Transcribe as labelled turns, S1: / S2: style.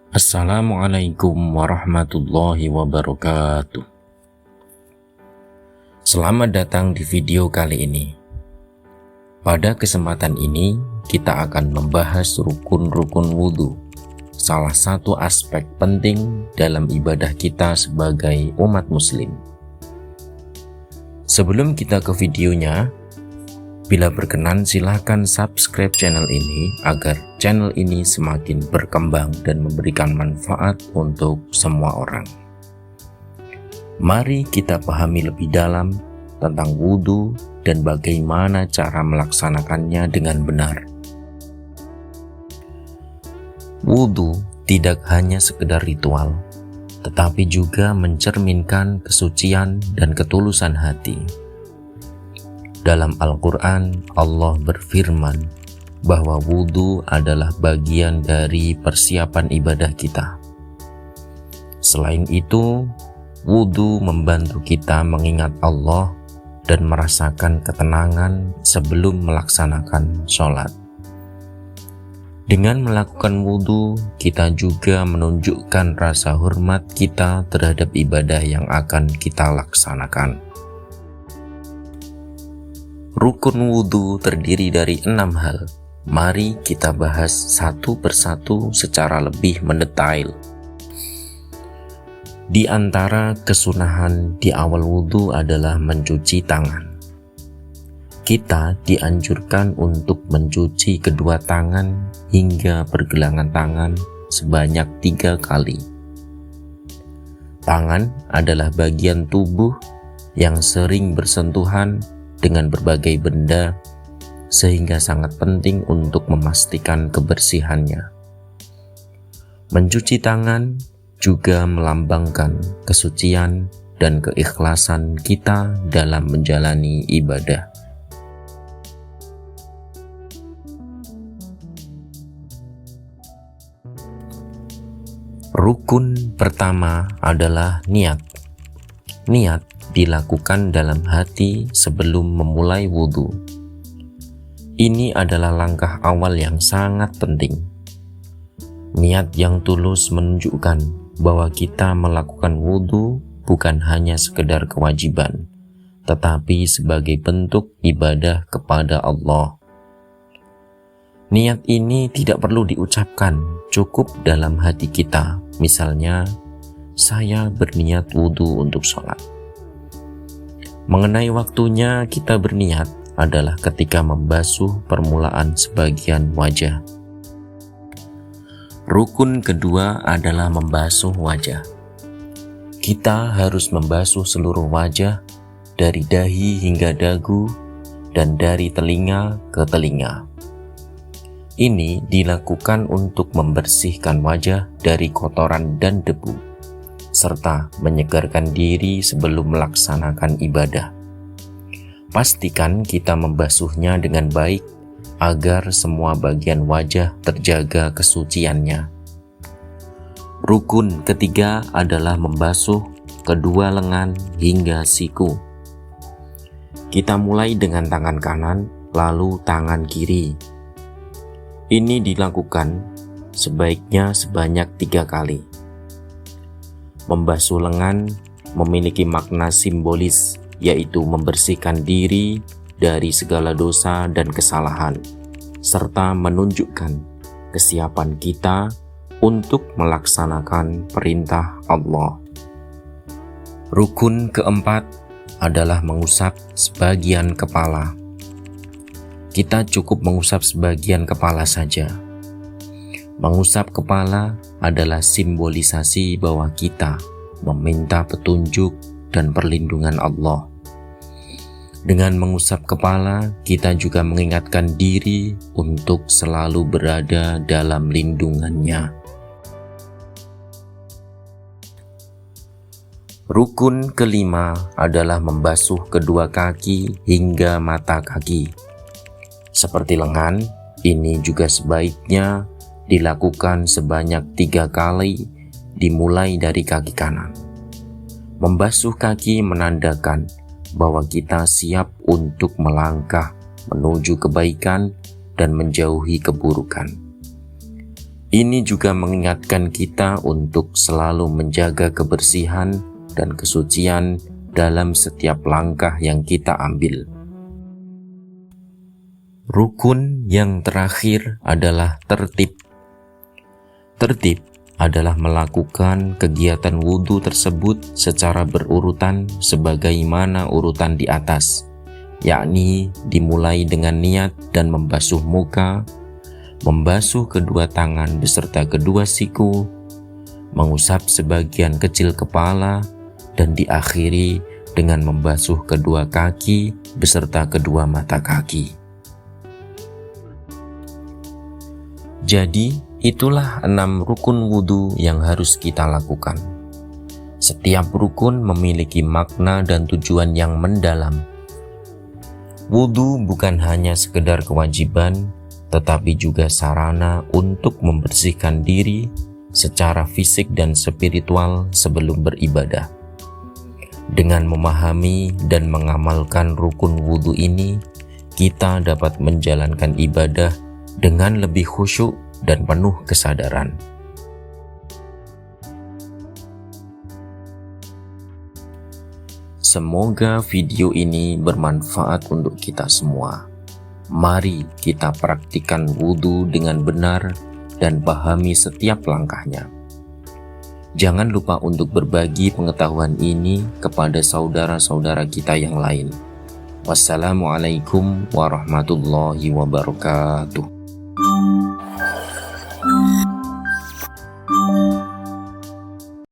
S1: Assalamualaikum warahmatullahi wabarakatuh. Selamat datang di video kali ini. Pada kesempatan ini, kita akan membahas rukun-rukun wudhu, salah satu aspek penting dalam ibadah kita sebagai umat muslim. Sebelum kita ke videonya, bila berkenan silahkan subscribe channel ini agar channel ini semakin berkembang dan memberikan manfaat untuk semua orang. Mari kita pahami lebih dalam tentang wudhu dan bagaimana cara melaksanakannya dengan benar. Wudhu tidak hanya sekedar ritual, tetapi juga mencerminkan kesucian dan ketulusan hati. Dalam Al-Quran, Allah berfirman bahwa wudhu adalah bagian dari persiapan ibadah kita. Selain itu, wudhu membantu kita mengingat Allah dan merasakan ketenangan sebelum melaksanakan sholat. Dengan melakukan wudhu, kita juga menunjukkan rasa hormat kita terhadap ibadah yang akan kita laksanakan. Rukun wudhu terdiri dari 6 hal. Mari kita bahas satu persatu secara lebih mendetail. Di antara kesunahan di awal wudhu adalah mencuci tangan. Kita dianjurkan untuk mencuci kedua tangan hingga pergelangan tangan sebanyak 3 kali. Tangan adalah bagian tubuh yang sering bersentuhan dengan berbagai benda, sehingga sangat penting untuk memastikan kebersihannya. Mencuci tangan juga melambangkan kesucian dan keikhlasan kita dalam menjalani ibadah. Rukun pertama adalah niat. Niat dilakukan dalam hati sebelum memulai wudhu. Ini adalah langkah awal yang sangat penting. Niat yang tulus menunjukkan bahwa kita melakukan wudhu bukan hanya sekedar kewajiban, tetapi sebagai bentuk ibadah kepada Allah. Niat ini tidak perlu diucapkan, cukup dalam hati kita. Misalnya, saya berniat wudhu untuk sholat. Mengenai waktunya kita berniat adalah ketika membasuh permulaan sebagian wajah. Rukun kedua adalah membasuh wajah. Kita harus membasuh seluruh wajah dari dahi hingga dagu dan dari telinga ke telinga. Ini dilakukan untuk membersihkan wajah dari kotoran dan debu, serta menyegarkan diri sebelum melaksanakan ibadah. Pastikan kita membasuhnya dengan baik agar semua bagian wajah terjaga kesuciannya. Rukun ketiga adalah membasuh kedua lengan hingga siku. Kita mulai dengan tangan kanan, lalu tangan kiri. Ini dilakukan sebaiknya sebanyak 3 kali. Membasuh lengan memiliki makna simbolis, yaitu membersihkan diri dari segala dosa dan kesalahan, serta menunjukkan kesiapan kita untuk melaksanakan perintah Allah. Rukun keempat adalah mengusap sebagian kepala. Kita cukup mengusap sebagian kepala saja. Mengusap kepala adalah simbolisasi bahwa kita meminta petunjuk dan perlindungan Allah. Dengan mengusap kepala, kita juga mengingatkan diri untuk selalu berada dalam lindungannya. Rukun kelima adalah membasuh kedua kaki hingga mata kaki. Seperti lengan, ini juga sebaiknya dilakukan sebanyak 3 kali, dimulai dari kaki kanan. Membasuh kaki menandakan bahwa kita siap untuk melangkah menuju kebaikan dan menjauhi keburukan. Ini juga mengingatkan kita untuk selalu menjaga kebersihan dan kesucian dalam setiap langkah yang kita ambil. Rukun yang terakhir adalah tertib. Tertib adalah melakukan kegiatan wudhu tersebut secara berurutan sebagaimana urutan di atas, yakni dimulai dengan niat dan membasuh muka, membasuh kedua tangan beserta kedua siku, mengusap sebagian kecil kepala, dan diakhiri dengan membasuh kedua kaki beserta kedua mata kaki. Jadi, itulah 6 rukun wudhu yang harus kita lakukan. Setiap rukun memiliki makna dan tujuan yang mendalam. Wudhu bukan hanya sekedar kewajiban, tetapi juga sarana untuk membersihkan diri secara fisik dan spiritual sebelum beribadah. Dengan memahami dan mengamalkan rukun wudhu ini, kita dapat menjalankan ibadah dengan lebih khusyuk dan penuh kesadaran. Semoga video ini bermanfaat untuk kita semua. Mari kita praktikkan wudhu dengan benar dan pahami setiap langkahnya. Jangan lupa untuk berbagi pengetahuan ini kepada saudara-saudara kita yang lain. Wassalamualaikum warahmatullahi wabarakatuh.